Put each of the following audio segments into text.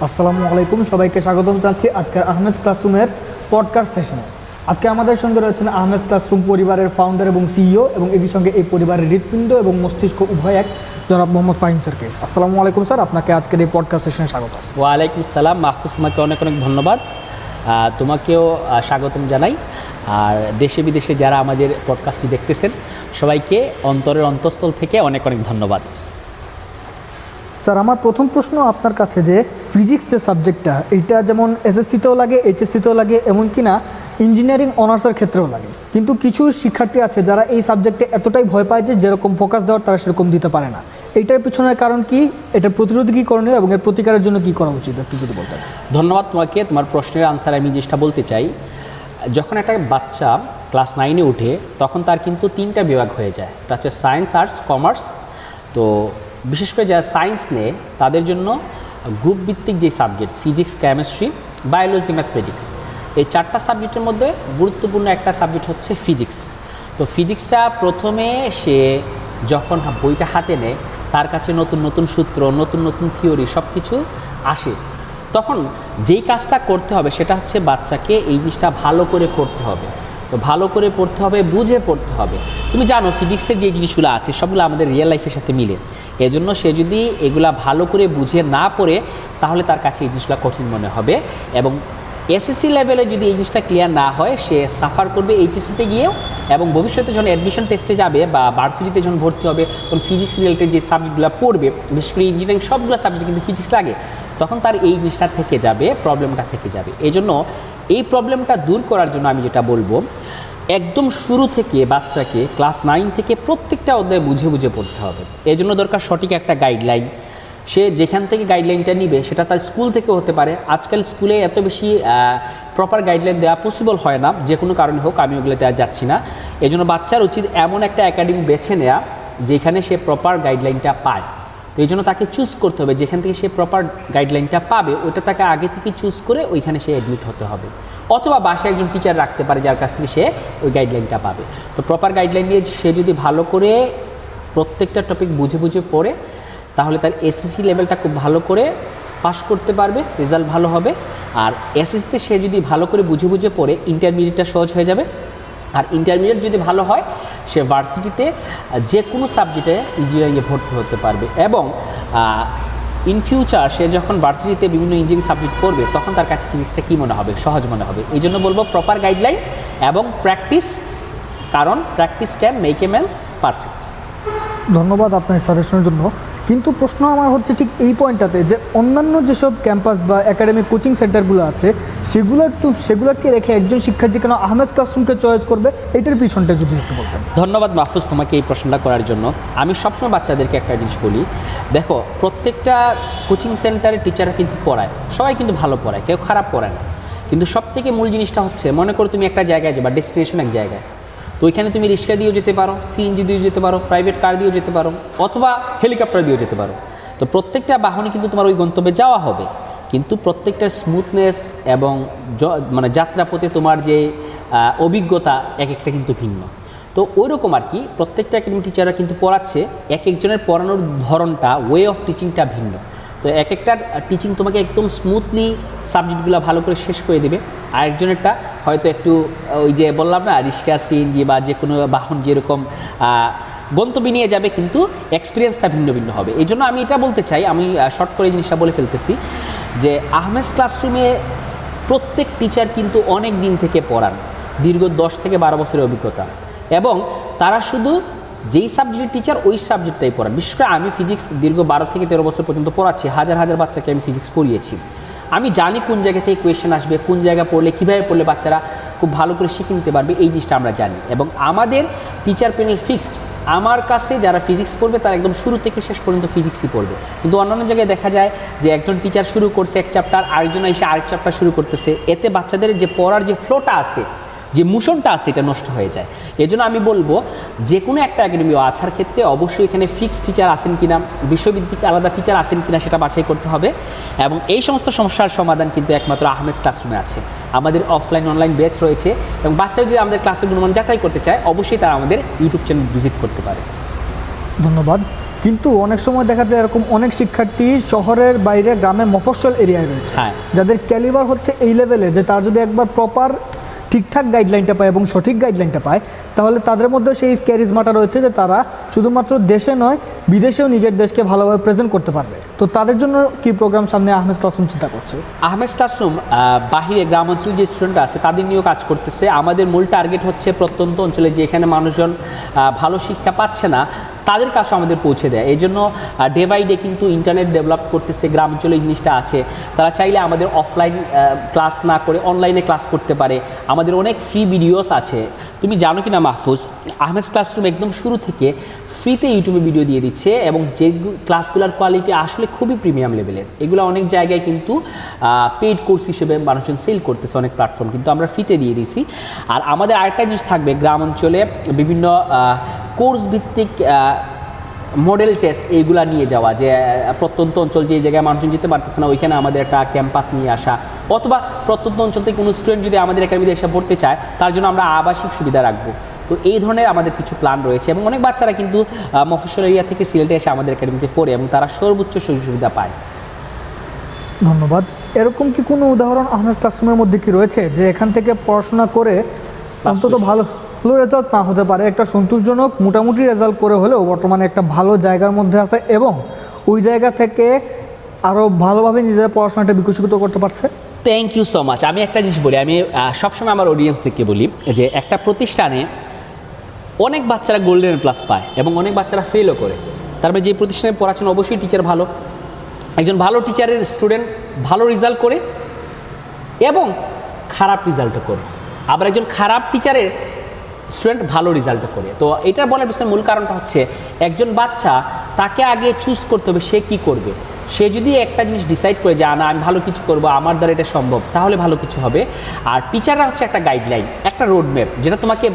আসসালামু আলাইকুম, সবাইকে স্বাগতম জানাচ্ছি আজকের আহমেদ ক্লাসরুমের পডকাস্ট সেশনে। আজকে আমাদের সঙ্গে রয়েছেন আহমেদ ক্লাসরুম পরিবারের ফাউন্ডার এবং সিইও, এবং এর সঙ্গে এই পরিবারের হৃৎপিণ্ড এবং মস্তিষ্ক উভয় এক, জনাব মোহাম্মদ ফাহিম স্যারকে। আসসালামু আলাইকুম স্যার, আপনাকে আজকের এই পডকাস্ট সেশনে স্বাগত। ওয়ালাইকুম আসসালাম মাহফুজ, তোমাকে অনেক অনেক ধন্যবাদ। তোমাকেও স্বাগতম জানাই। আর দেশে বিদেশে যারা আমাদের পডকাস্টটি দেখতেছেন সবাইকে অন্তরের অন্তঃস্থল থেকে অনেক অনেক ধন্যবাদ। স্যার, আমার প্রথম প্রশ্ন আপনার কাছে, যে ফিজিক্স যে সাবজেক্টটা, এইটা যেমন এসএসসিতেও লাগে, এইচএসসিতেও লাগে, এমনকি না ইঞ্জিনিয়ারিং অনার্সের ক্ষেত্রেও লাগে, কিন্তু কিছু শিক্ষার্থী আছে যারা এই সাবজেক্টে এতটাই ভয় পায় যে যেরকম ফোকাস দেওয়ার তারা সেরকম দিতে পারে না। এইটার পিছনের কারণ কি, এটার প্রতিরোধ কী করণীয় এবং এর প্রতিকারের জন্য কী করা উচিত, একটু যদি বলতেন। ধন্যবাদ তোমাকে। তোমার প্রশ্নের আনসার আমি যেটা বলতে চাই, যখন একটা বাচ্চা ক্লাস 9-এ উঠে তখন তার কিন্তু 3টা বিভাগ হয়ে যায়। এটা হচ্ছে সায়েন্স, আর্টস, কমার্স। তো বিশেষ করে যারা সায়েন্স নেয় তাদের জন্য গ্রুপ ভিত্তিক যে subject physics, chemistry, biology, mathematics, এই 4টা সাবজেক্টের মধ্যে গুরুত্বপূর্ণ একটা সাবজেক্ট হচ্ছে ফিজিক্স। তো ফিজিক্সটা প্রথমে সে যখন বইটা হাতে নেয় তার কাছে নতুন নতুন সূত্র, নতুন নতুন থিওরি সব কিছু আসে। তখন যেই কাজটা করতে হবে সেটা হচ্ছে বাচ্চাকে এই জিনিসটা ভালো করে পড়তে হবে। তো ভালো করে পড়তে হবে, বুঝে পড়তে হবে। তুমি জানো ফিজিক্সের যে জিনিসগুলো আছে সবগুলো আমাদের রিয়েল লাইফের সাথে মিলে। এজন্য সে যদি এগুলা ভালো করে বুঝে না পড়ে তাহলে তার কাছে এই জিনিসগুলো কঠিন মনে হবে, এবং এসএসসি লেভেলে যদি এই জিনিসটা ক্লিয়ার না হয় সে সাফার করবে এইচএসসিতে গিয়েও, এবং ভবিষ্যতে যখন অ্যাডমিশন টেস্টে যাবে বা ভার্সিটিতে যখন ভর্তি হবে তখন ফিজিক্স রিলেটেড যে সাবজেক্টগুলো পড়বে, বিশেষ করে ইঞ্জিনিয়ারিং সবগুলো সাবজেক্ট কিন্তু ফিজিক্স লাগে, তখন তার এই জিনিসটা থেকে যাবে, প্রবলেমটা থেকে যাবে। এই জন্য এই প্রবলেমটা দূর করার জন্য আমি যেটা বলবো, একদম শুরু থেকে বাচ্চাকে ক্লাস 9 থেকে প্রত্যেকটা অধ্যায় বুঝে বুঝে পড়তে হবে। এই জন্য দরকার সঠিক একটা গাইডলাইন। সে যেখান থেকে গাইডলাইনটা নিবে সেটা তার স্কুল থেকে হতে পারে। আজকাল স্কুলে এত বেশি প্রপার গাইডলাইন দেওয়া পসিবল হয় না, যে কোনো কারণে হোক, আমি ওগুলো দেওয়া যাচ্ছি না। এই জন্য বাচ্চার উচিত এমন একটা একাডেমি বেছে নেওয়া যেখানে সে প্রপার গাইডলাইনটা পায়। তো এই জন্য তাকে চুজ করতে হবে, যেখান থেকে সে প্রপার গাইডলাইনটা পাবে ওইটা তাকে আগে থেকে চুজ করে ওইখানে সে অ্যাডমিট হতে হবে, অথবা বাসায় একজন টিচার রাখতে পারে যার কাছ থেকে সে ওই গাইডলাইনটা পাবে। তো প্রপার গাইডলাইন নিয়ে সে যদি ভালো করে প্রত্যেকটা টপিক বুঝে বুঝে পড়ে তাহলে তার এসএসসি লেভেলটা খুব ভালো করে পাস করতে পারবে, রেজাল্ট ভালো হবে। আর এসএসসিতে সে যদি ভালো করে বুঝে বুঝে পড়ে ইন্টারমিডিয়েটটা সহজ হয়ে যাবে। আর ইন্টারমিডিয়েট যদি ভালো হয় সে ভার্সিটিতে যে কোনো সাবজেক্টে ইঞ্জিনিয়ারিংয়ে ভর্তি হতে পারবে, এবং ইন ফিউচার সে যখন ভার্সিটিতে বিভিন্ন ইঞ্জিনিয়ারিং সাবজেক্ট পড়বে তখন তার কাছে ফিজিক্সটা কী মনে হবে, সহজ মনে হবে। এই জন্য বলবো প্রপার গাইডলাইন এবং প্র্যাকটিস, কারণ practice can make a man perfect. ধন্যবাদ আপনার সাজেশনের জন্য। কিন্তু প্রশ্ন আমার হচ্ছে ঠিক এই পয়েন্টটাতে, যে অন্যান্য যেসব ক্যাম্পাস বা একাডেমিক কোচিং সেন্টারগুলো আছে সেগুলোকে রেখে একজন শিক্ষার্থী কেন আহমেদ ক্লাসরুমকে চয়েস করবে, এটার পিছনটা যদি একটু বলতেন। ধন্যবাদ মাহফুজ তোমাকে এই প্রশ্নটা করার জন্য। আমি সবসময় বাচ্চাদেরকে একটা জিনিস বলি, দেখো প্রত্যেকটা কোচিং সেন্টারের টিচাররা কিন্তু পড়ায়, সবাই কিন্তু ভালো পড়ায়, কেউ খারাপ পড়ায় না। কিন্তু সবথেকে মূল জিনিসটা হচ্ছে, মনে করো তুমি একটা জায়গায় যাবা, ডেস্টিনেশন এক জায়গায়, তো ওইখানে তুমি রিক্সা দিয়েও যেতে পারো, সিএনজি দিয়েও যেতে পারো, প্রাইভেট কার দিয়েও যেতে পারো, অথবা হেলিকপ্টার দিয়েও যেতে পারো। তো প্রত্যেকটা বাহনে কিন্তু তোমার ওই গন্তব্যে যাওয়া হবে, কিন্তু প্রত্যেকটা স্মুথনেস এবং মানে যাত্রাপথে তোমার যে অভিজ্ঞতা এক একটা কিন্তু ভিন্ন। তো ওই রকম আর কি প্রত্যেকটা একাডেমিক টিচাররা কিন্তু পড়াচ্ছে, এক একজনের পড়ানোর ধরনটা, ওয়ে অফ টিচিংটা ভিন্ন। তো এক একটা টিচিং তোমাকে একদম স্মুথলি সাবজেক্টগুলো ভালো করে শেষ করে দেবে, আরেকজনেরটা হয়তো একটু ওই যে বললাম না, রিক্সা, সিএনজি বা যে কোনো বাহন যেরকম গন্তব্যে নিয়ে যাবে, কিন্তু এক্সপিরিয়েন্সটা ভিন্ন ভিন্ন হবে। এই জন্য আমি এটা বলতে চাই, আমি শর্ট করে জিনিসটা বলে ফেলতেছি, যে আহমেদ ক্লাসরুমে প্রত্যেক টিচার কিন্তু অনেক দিন থেকে পড়ান, দীর্ঘ 10 থেকে 12 বছরের অভিজ্ঞতা, এবং তারা শুধু যেই সাবজেক্টের টিচার ওই সাবজেক্টটাই পড়ান। বিশেষ করে আমি ফিজিক্স দীর্ঘ 12 থেকে 13 বছর পর্যন্ত পড়াচ্ছি, হাজার হাজার বাচ্চাকে আমি ফিজিক্স পড়িয়েছি। আমি জানি কোন জায়গা থেকে কোয়েশ্চেন আসবে, কোন জায়গা পড়লে কীভাবে পড়লে বাচ্চারা খুব ভালো করে শিখে নিতে পারবে, এই জিনিসটা আমরা জানি। এবং আমাদের টিচার প্যানেল ফিক্সড, আমার কাছে যারা ফিজিক্স পড়বে তারা একদম শুরু থেকে শেষ পর্যন্ত ফিজিক্সই পড়বে। কিন্তু অন্যান্য জায়গায় দেখা যায় যে একজন টিচার শুরু করছে এক চ্যাপ্টার, আরেকজন এসে আরেক চ্যাপ্টার শুরু করতেছে, এতে বাচ্চাদের যে পড়ার যে ফ্লোটা আছে, যে মোশনটা আছে, এটা নষ্ট হয়ে যায়। এজন্য আমি বলবো যে কোনো একটা একাডেমি আসার ক্ষেত্রে অবশ্যই এখানে ফিক্সড টিচার আছেন কিনা, বিশ্ববিদ্যালয়ে আলাদা টিচার আছেন কিনা সেটা বাছাই করতে হবে। এবং এই সমস্ত সমস্যার সমাধান কিন্তু একমাত্র আহমেদ ক্লাসরুমে আছে। আমাদের অফলাইন অনলাইন ব্যাচ রয়েছে, এবং বাচ্চারা যদি আমাদের ক্লাসের গুণমান যাচাই করতে চায় অবশ্যই তারা আমাদের ইউটিউব চ্যানেল ভিজিট করতে পারে। ধন্যবাদ। কিন্তু অনেক সময় দেখা যায় এরকম অনেক শিক্ষার্থী শহরের বাইরে গ্রামের মফস্বল এরিয়ায় রয়েছে, হ্যাঁ। যাদের ক্যালিবার হচ্ছে এই লেভেলে যে তার যদি একবার প্রপার ঠিকঠাক গাইডলাইনটা পায় এবং সঠিক গাইডলাইনটা পায়, তাহলে তাদের মধ্যে সেই ক্যারিজমাটা রয়েছে যে তারা শুধুমাত্র দেশে নয় বিদেশেও নিজের দেশকে ভালোভাবে প্রেজেন্ট করতে পারবে। তো তাদের জন্য কি প্রোগ্রাম সামনে আহমেদ ক্লাসরুম চিন্তা করছে? আহমেদ ক্লাসরুম বাহিরে গ্রাম অঞ্চলে যে স্টুডেন্টরা আছে তাদের নিয়েও কাজ করতেছে। আমাদের মূল টার্গেট হচ্ছে প্রত্যন্ত অঞ্চলে যেখানে মানুষজন ভালো শিক্ষা পাচ্ছে না তাদের কাছে আমাদের পৌঁছে দেয়। এই জন্য ডে বাই ডে কিন্তু ইন্টারনেট ডেভেলপ করতেছে, গ্রাম অঞ্চলে এই জিনিসটা আছে। তারা চাইলে আমাদের অফলাইন ক্লাস না করে অনলাইনে ক্লাস করতে পারে। আমাদের অনেক ফ্রি ভিডিওস আছে। তুমি জানো কি না মাহফুজ, আহমেদ ক্লাসরুম একদম শুরু থেকে ফ্রিতে ইউটিউবে ভিডিও দিয়ে দিচ্ছে এবং যে ক্লাসগুলোর কোয়ালিটি আসলে খুবই প্রিমিয়াম লেভেলের। এগুলো অনেক জায়গায় কিন্তু পেইড কোর্স হিসেবে মানুষজন সেল করতেছে অনেক প্ল্যাটফর্ম, কিন্তু আমরা ফ্রিতে দিয়ে দিছি। আর আমাদের আরেকটা জিনিস থাকবে, গ্রাম অঞ্চলে বিভিন্ন কোর্স ভিত্তিক মডেল টেস্ট এইগুলা নিয়ে যাওয়া, যে প্রত্যন্ত অঞ্চল যে জায়গায় মানুষজন যেতে পারতেছে না ওইখানে আমাদের একটা ক্যাম্পাস নিয়ে আসা, অথবা প্রত্যন্ত অঞ্চল থেকে কোনো স্টুডেন্ট যদি আমাদের একাডেমিতে এসে পড়তে চায় তার জন্য আমরা আবাসিক সুবিধা রাখবো। তো এই ধরনের আমাদের কিছু প্ল্যান রয়েছে এবং অনেক বাচ্চারা কিন্তু মফস্বল এরিয়া থেকে সিলেটে এসে আমাদের একাডেমিতে পড়ে এবং তারা সর্বোচ্চ সুযোগ সুবিধা পায়। ধন্যবাদ। এরকম কি কোনো উদাহরণ আহমেদ ক্লাসরুমের মধ্যে কি রয়েছে যে এখান থেকে পড়াশোনা করে অন্তত ভালো রেজাল্ট না হতে পারে, একটা সন্তোষজনক মোটামুটি রেজাল্ট করে হলেও বর্তমানে একটা ভালো জায়গার মধ্যে আছে এবং ওই জায়গা থেকে আরও ভালোভাবে নিজের পড়াশোনাটা বিকশিত করতে পারছে? Thank you so much. আমি একটা জিনিস বলি, আমি সবসময় আমার অডিয়েন্সদেরকে বলি যে একটা প্রতিষ্ঠানে অনেক বাচ্চারা গোল্ডেন প্লাস পায় এবং অনেক বাচ্চারা ফেলও করে। তারপরে যে প্রতিষ্ঠানে পড়াশোনা অবশ্যই টিচার ভালো, একজন ভালো টিচারের স্টুডেন্ট ভালো রেজাল্ট করে এবং খারাপ রেজাল্টও করে, আবার একজন খারাপ টিচারের স্টুডেন্ট ভালো রেজাল্ট করে। তো এটা বলার পিছনে মূল কারণটা হচ্ছে একজন বাচ্চা তাকে আগে চুজ করতে হবে সে কি করবে। সে যদি একটা জিনিস ডিসাইড করে যে না আমি ভালো কিছু করবো, আমার দ্বারা এটা সম্ভব, তাহলে ভালো কিছু হবে। আর টিচাররা হচ্ছে একটা গাইডলাইন, একটা রোডম্যাপ যেটা তোমাকে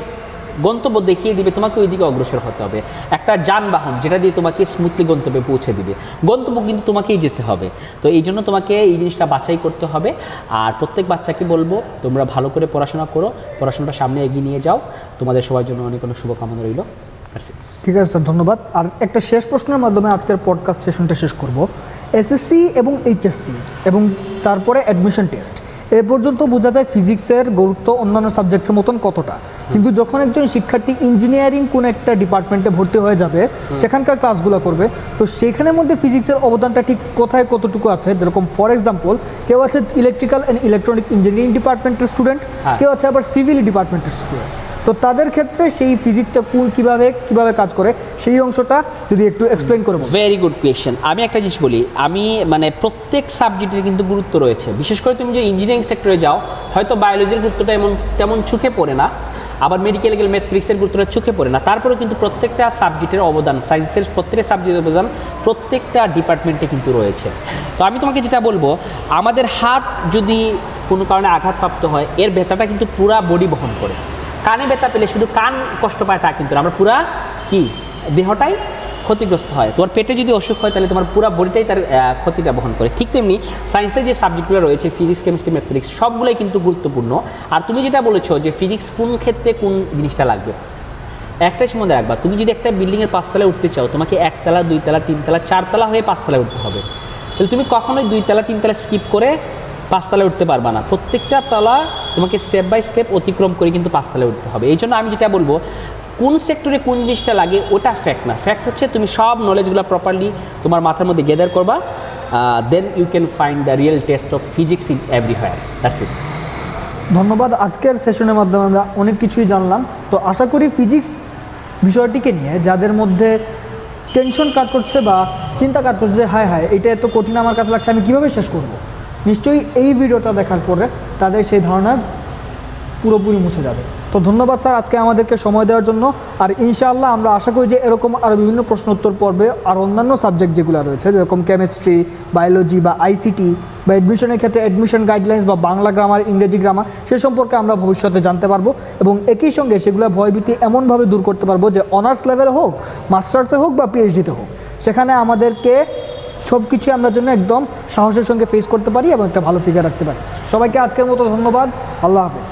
গন্তব্য দেখিয়ে দিবে, তোমাকে ওই দিকে অগ্রসর হতে হবে। একটা যানবাহন যেটা দিয়ে তোমাকে স্মুথলি গন্তব্যে পৌঁছে দিবে, গন্তব্য কিন্তু তোমাকেই যেতে হবে। তো এই জন্য তোমাকে এই জিনিসটা বাছাই করতে হবে। আর প্রত্যেক বাচ্চাকে বলবো তোমরা ভালো করে পড়াশোনা করো, পড়াশোনাটা সামনে এগিয়ে নিয়ে যাও। তোমাদের সবার জন্য অনেক অনেক শুভকামনা রইল। ঠিক আছে স্যার, ধন্যবাদ। আর একটা শেষ প্রশ্নের মাধ্যমে আজকের পডকাস্ট সেশনটা শেষ করব। এসএসসি এবং এইচএসসি এবং তারপরে অ্যাডমিশন টেস্ট, এ পর্যন্ত বোঝা যায় ফিজিক্সের গুরুত্ব অন্যান্য সাবজেক্টের মতন কতটা, কিন্তু যখন একজন শিক্ষার্থী ইঞ্জিনিয়ারিং কোনো একটা ডিপার্টমেন্টে ভর্তি হয়ে যাবে, সেখানকার ক্লাসগুলো করবে, তো সেখানের মধ্যে ফিজিক্সের অবদানটা ঠিক কোথায় কতটুকু আছে? যেরকম ফর এক্সাম্পল কেউ আছে ইলেকট্রিক্যাল অ্যান্ড ইলেকট্রনিক ইঞ্জিনিয়ারিং ডিপার্টমেন্টের স্টুডেন্ট, কেউ আছে আবার সিভিল ডিপার্টমেন্টের স্টুডেন্ট। তো তাদের ক্ষেত্রে সেই ফিজিক্সটা কিভাবে কাজ করে সেই অংশটা যদি একটু এক্সপ্লেন করে বলেন। Very good question. আমি একটা জিনিস বলি, আমি মানে প্রত্যেক সাবজেক্টের কিন্তু গুরুত্ব রয়েছে। বিশেষ করে তুমি যে ইঞ্জিনিয়ারিং সেক্টরে যাও, হয়তো বায়োলজির গুরুত্বটা তেমন চোখে পড়ে না, আবার মেডিকেল গেলে ম্যাথমেটিক্সের গুরুত্বটা চোখে পড়ে না। তারপরেও কিন্তু প্রত্যেকটা সাবজেক্টের অবদান, সায়েন্সের প্রত্যেকটা সাবজেক্টের অবদান প্রত্যেকটা ডিপার্টমেন্টে কিন্তু রয়েছে। তো আমি তোমাকে যেটা বলবো, আমাদের হাত যদি কোনো কারণে আঘাতপ্রাপ্ত হয়, এর ব্যথাটা কিন্তু পুরা বডি বহন করে। কানে ব্যথা পেলে শুধু কান কষ্ট পায় তা কিন্তু আমরা পুরা দেহটাই ক্ষতিগ্রস্ত হয়। তোমার পেটে যদি অসুখ হয় তাহলে তোমার পুরো বডিটাই তার ক্ষতিটা বহন করে। ঠিক তেমনি সায়েন্সের যে সাবজেক্টগুলো রয়েছে ফিজিক্স, কেমিস্ট্রি, ম্যাথমেটিক্স সবগুলোই কিন্তু গুরুত্বপূর্ণ। আর তুমি যেটা বলেছো যে ফিজিক্স কোন ক্ষেত্রে কোন জিনিসটা লাগবে, একটাই সম্বন্ধে রাখবা, তুমি যদি একটা বিল্ডিংয়ের 5 তলায় উঠতে চাও, তোমাকে 1 তলা 2 তলা 3 তলা 4 তলা হয়ে 5 তলায় উঠতে হবে। তাহলে তুমি কখনোই 2 তলা 3 তলা স্কিপ করে 5 তলায় উঠতে পারবা না। প্রত্যেকটা তলা তোমাকে স্টেপ বাই স্টেপ অতিক্রম করে কিন্তু 5 তলায় উঠতে হবে। এই জন্য আমি যেটা বলবো, কোন সেক্টরে কোন জিনিসটা লাগে ওটা ফ্যাক্ট না, ফ্যাক্ট হচ্ছে তুমি সব নলেজগুলো প্রপারলি তোমার মাথার মধ্যে গেদার করবা, then you can find the real taste of physics in everywhere. That's it. ধন্যবাদ। আজকের সেশনের মাধ্যমে আমরা অনেক কিছুই জানলাম। তো আশা করি ফিজিক্স বিষয়টিকে নিয়ে যাদের মধ্যে টেনশন কাজ করছে বা চিন্তা কাজ করছে যে হায় এটা এত কঠিন আমার কাছে লাগছে, আমি কীভাবে শেষ করব, নিশ্চয়ই এই ভিডিওটা দেখার পরে তাদের সেই ধারণা পুরোপুরি মুছে যাবে। তো ধন্যবাদ স্যার আজকে আমাদেরকে সময় দেওয়ার জন্য। আর ইনশাআল্লাহ আমরা আশা করি যে এরকম আরও বিভিন্ন প্রশ্ন উত্তর পর্বে আর অন্যান্য সাবজেক্ট যেগুলো রয়েছে, যেরকম কেমিস্ট্রি, বায়োলজি বা আইসিটি বা অ্যাডমিশনের ক্ষেত্রে অ্যাডমিশন গাইডলাইন্স বা বাংলা গ্রামার, ইংরেজি গ্রামার, সে সম্পর্কে আমরা ভবিষ্যতে জানতে পারবো এবং একই সঙ্গে সেগুলো ভয়ভীতি এমনভাবে দূর করতে পারবো যে অনার্স লেভেলে হোক, মাস্টার্সে হোক বা পিএইচডিতে হোক, সেখানে আমাদেরকে সব কিছুই আমরা জন্য একদম সাহসের সঙ্গে ফেস করতে পারি এবং একটা ভালো ফিগার রাখতে পারি। সবাইকে আজকের মতো ধন্যবাদ। আল্লাহ হাফেজ।